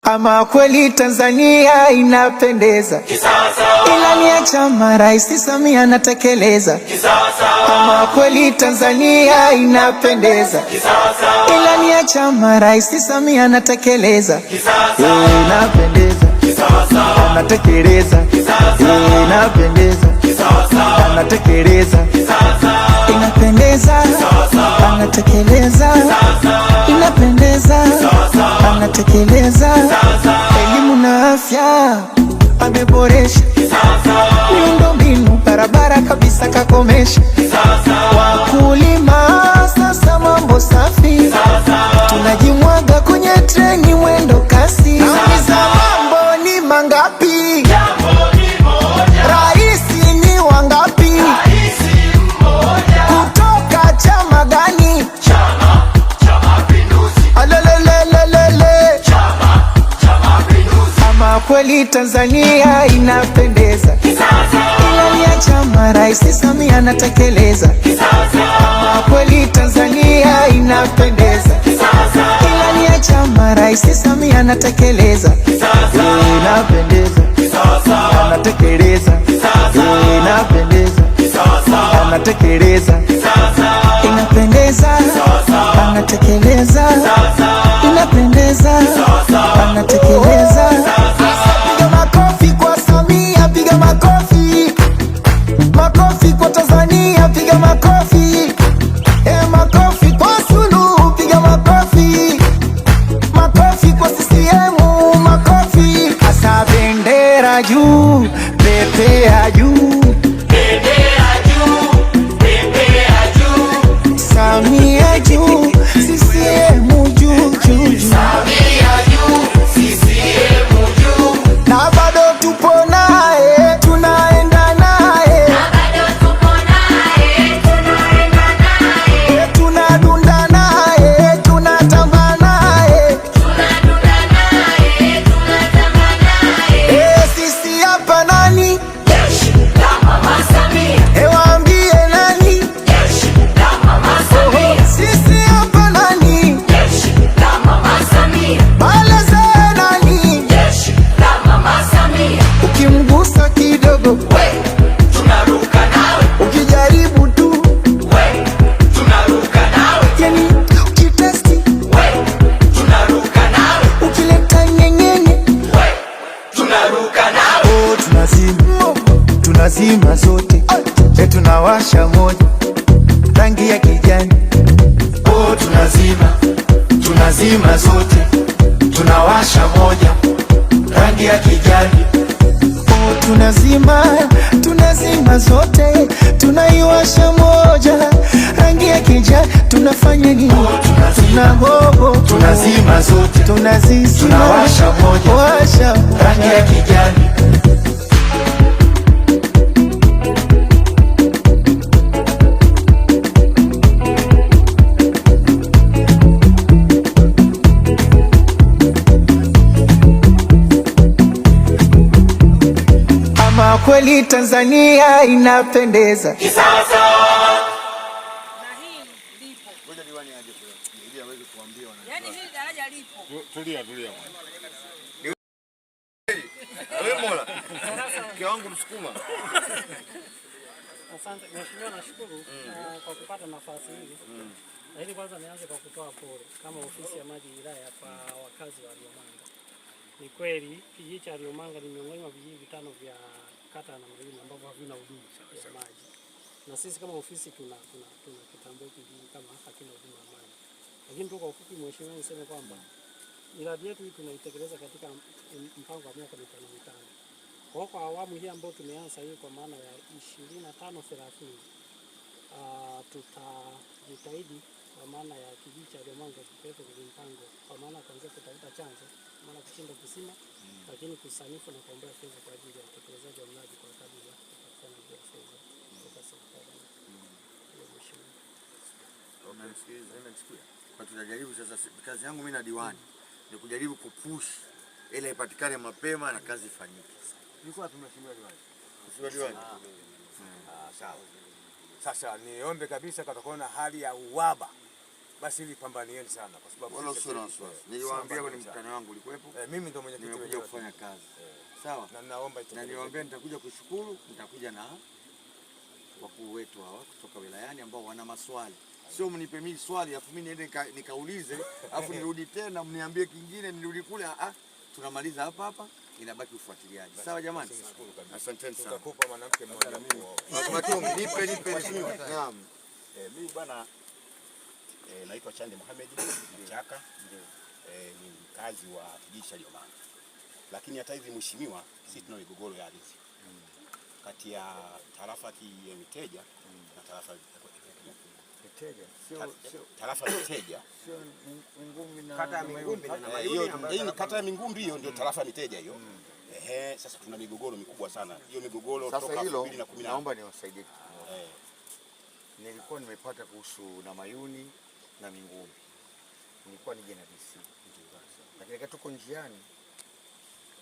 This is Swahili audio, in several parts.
Ama kweli Tanzania inapendeza, ilani ya chama Rais Samia anatekeleza. Ama kweli Tanzania inapendeza, ilani ya chama Rais Samia anatekeleza. Inapendeza, anatekeleza. Inapendeza, anatekeleza. Inapendeza, anatekeleza. Inapendeza, anatekeleza. Elimu na afya ameboresha, miundombinu barabara kabisa kakomesha. Wakulima sasa mambo safi, tunajimwaga kwenye treni mwendo kasi. Nauliza mambo ni mangapi? Raisi ni wangapi? Kutoka chama gani? Ama kweli Tanzania inapendeza, ilani ya chama Rais Samia anatekeleza. Ama kweli Tanzania inapendeza, ilani ya chama Rais Samia anatekeleza. Inapendeza, anatekeleza. Inapendeza, anatekeleza. Inapendeza, anatekeleza. Inapendeza, anatekeleza. Piga makofi kwa Samia, piga makofi. Makofi kwa Tanzania, piga makofi. Makofi kwa Suluhu, piga makofi. Makofi kwa CCM, makofi. Asa bendera juu, pepea juu. Bendera juu, pepea juu. Samia juu, CCM juu, juu, juu. Samia juu, CCM juu. Na bado tupo naye, tunaenda naye. Na bado tupo naye, tunaenda naye. Tunadunda naye, tunatamba naye. Tunadunda naye, tunatamba naye. Sisi hapa nani? Jeshi la Mama Samia. Waambie nani? Jeshi la Mama Samia. Sisi hapa nani? Jeshi la Mama Samia. Baleze nani? Jeshi la Mama Samia. Ukimgusa kidogo, we, tunaruka nawe. Ukijaribu tu, we, tunaruka nawe. Yani ukitesti, we, tunaruka nawe. Ukileta nyenyenye, we, tunaruka nawe. Tunazima, tunazima zote. Tunawasha moja, rangi ya kijani. Tunazima, tunazima zote. Tunawasha moja, rangi ya kijani. Tunazima, tunazima zote. Tunaiwasha moja, rangi ya kijani. Tunafanya nini? Tunahoho, tunazima zote. Tunazizima, tunawasha moja, washa rangi ya kijani. Ama kweli Tanzania inapendeza. Kisasa. Na hii lipo. Ngoja diwani aje ili aweze kuambia wana. Yaani hili daraja lipo. Tulia. Wewe mola. Kwa wangu msukuma. Asante mheshimiwa, nashukuru kwa kupata nafasi hii. Lakini kwanza nianze kwa kutoa pole kama ofisi ya maji wilaya kwa wakazi wa Ryomanga. Ni kweli kijiji cha Ryomanga ni miongoni mwa vijiji vitano vya kata na Mlima ambavyo havina huduma ya maji. Na sisi kama ofisi tunakitambua kijiji kama hakina huduma ya maji. Lakini tu kwa ufupi mheshimiwa, niseme kwamba miradi yetu hii tunaitekeleza katika mpango wa miaka 5. Kwa awamu hii ambayo tumeanza hii kwa maana ya 25-30 tutajitahidi kwa maana ya kijiji cha Ryomanga kipeleke kwenye mpango kwa maana kuanzia kutafuta chanzo, maana kuchimba kisima, lakini kusanifu na kuombea fedha kwa ajili ya utekelezaji wa mradi kwa kadri ya kupatikana kwa fedha kutoka serikali. Kwa tunajaribu sasa, kazi yangu mimi na diwani ni kujaribu kupush ile ipatikane mapema na kazi ifanyike. Nilikuwa tumeshimia diwani. Mheshimiwa diwani. Sawa. Sasa niombe kabisa kutakuwa na hali ya uwaba basi ili pambanieni sana kwa sababu wala sio na wasiwasi. Niliwaambia kwenye mkutano wangu ulikuwepo. Mimi ndio mwenyekiti nimekuja kufanya kazi. Sawa? Na naomba na niwaambia nitakuja kushukuru, nitakuja na wakuu wetu hawa kutoka wilayani ambao wana maswali. Sio mnipe mimi swali afu mimi niende nikaulize afu nirudi tena mniambie kingine nirudi kule. Tunamaliza hapa inabaki ufuatiliaji. Sawa jamani? Asanteni sana. Tutakupa mwanamke mmoja Matungi nipe mheshimiwa. Naam. Mimi bwana naitwa Chande Mohamed Mchaka. Ni mkazi wa kijiji cha Liomanga. Lakini hata hivi mheshimiwa, sisi tuna migogoro ya ardhi kati ya tarafa ya Miteja na tarafa tarafa ya Miteja, sio Mingumbi na kata ya Mingumbi na Mayuni. Ni kata ya Mingumbi, hiyo ndio tarafa ya Miteja hiyo. Sasa tuna migogoro mikubwa sana. Hiyo migogoro toka 2010. Naomba niwasaidie kitu kimoja. Nilikuwa nimepata kuhusu na Mayuni na Mingumbi. Nilikuwa nije na DC. Lakini wakati tuko njiani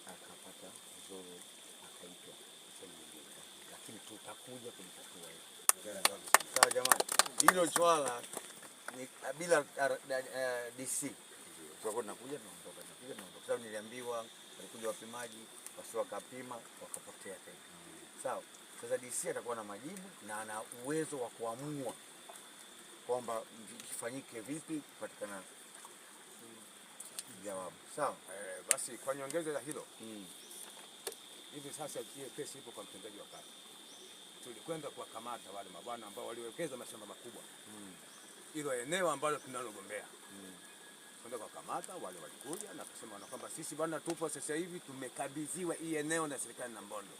akapata mzozo akaitwa. Lakini tutakuja kulitatua hilo. Sawa jamani. Hilo swala ni bila DC. Tutakuwa tunakuja tunaondoka. Kwa sababu niliambiwa walikuja wapimaji wasi wakapima wakapotea tena. Sawa. Sasa DC atakuwa na majibu na ana uwezo wa kuamua kwamba kifanyike vipi kupatikana jawabu. Sawa. Basi kwa nyongeza ya hilo hivi sasa hiyo kesi ipo kwa mtendaji wa kata. Tulikwenda kuwakamata wale mabwana ambao waliwekeza mashamba makubwa hilo eneo ambalo tunalogombea. Kwenda kuwakamata wale walikuja na kusema kwamba sisi bwana tupo sasa hivi tumekabidhiwa hii eneo na serikali na Mbondo.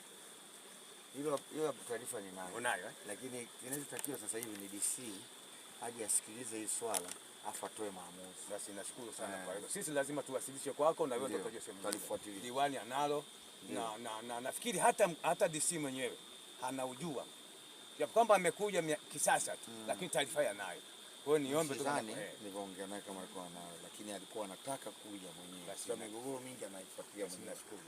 Hiyo taarifa ninayo. Unayo Lakini kinachotakiwa sasa hivi ni DC aje asikilize hii swala afu atoe maamuzi. Basi nashukuru sana kwa hilo. Sisi lazima tuwasilishe kwako na wewe utajua sehemu. Tutalifuatilia. Diwani analo na nafikiri hata DC mwenyewe anaujua. Ya kwamba amekuja kisasa tu lakini taarifa yanayo. Kwa hiyo niombe tu nikaongea naye kama alikuwa nayo lakini alikuwa anataka kuja mwenyewe. Basi kwa migogoro mingi anaifuatilia mwenyewe. Nashukuru.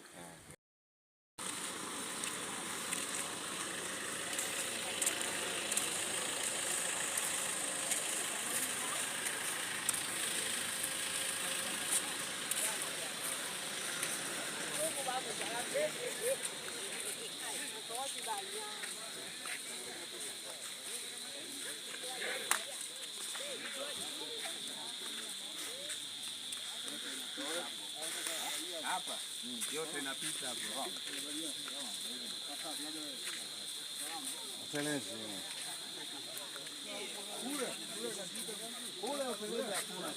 Hapa yote inapita hapo. Utelezi. Kule utelezi hakuna.